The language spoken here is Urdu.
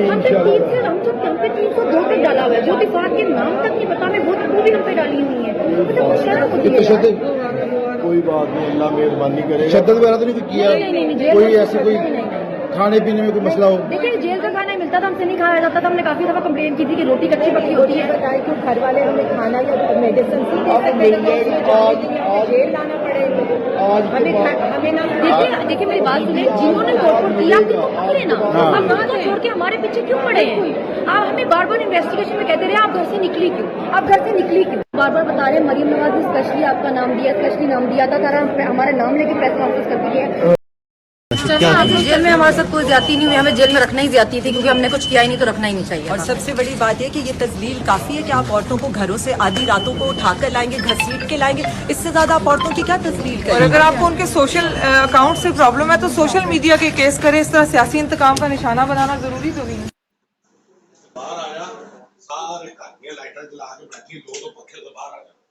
ہم جو ہم پہ 302 پہ ڈالا ہوا ہے، جو وفاق کے نام تک نہیں پتا ہمیں وہ بھی ہم پہ ڈالی ہوئی ہے، مطلب وہ شرم ہوتی ہے۔ کوئی بات نہیں، اللہ مہربانی کرے۔ شدت وغیرہ تو نہیں کیا؟ کوئی ایسی کوئی کھانے پینے میں کوئی مسئلہ ہو؟ دیکھیں جیل کا کھانا ملتا تھا، ہم سے نہیں کھایا جاتا تھا، ہم نے کافی دفعہ کمپلین کی تھی کہ روٹی کچی پکی ہوتی ہے۔ بتائے کہ گھر والے ہمیں کھانا یا میڈیسن جیل لانا پڑے دیکھیں میری بات سنیں، جنہوں نے رپورٹ دیا کہ وہ پکڑے نا، آپ وہاں تو چھوڑ کے ہمارے پیچھے کیوں پڑے ہیں؟ آپ ہمیں بار بار انویسٹیگیشن میں کہتے رہے آپ گھر سے نکلی کیوں، آپ گھر سے نکلی کیوں؟ بار بار بتا رہے ہیں مریم نواز نے اسپیشلی آپ کا نام دیا، اسپیشلی نام دیا تھا، سارا ہمارا نام لے کے پریس کانفرنس کر دی ہے۔ جیل میں ہمارے ساتھ کوئی زیادتی نہیں ہوئی، ہمیں جیل میں رکھنا ہی زیادتی تھی کیونکہ ہم نے کچھ کیا ہی نہیں تو رکھنا ہی نہیں چاہیے۔ اور سب سے بڑی بات یہ کہ یہ تذلیل کافی ہے کہ آپ عورتوں کو گھروں سے آدھی راتوں کو اٹھا کر لائیں گے، گھسیٹ کے لائیں گے، اس سے زیادہ آپ عورتوں کی کیا تذلیل کریں؟ اور اگر آپ کو ان کے سوشل اکاؤنٹ سے پرابلم ہے تو سوشل میڈیا کے کیس کریں، اس طرح سیاسی انتقام کا نشانہ بنانا ضروری تو نہیں ہے۔ باہر آیا، سارے گھر میں لائٹر جلا کے بیٹھی، دو پکھے سے باہر آ جائے۔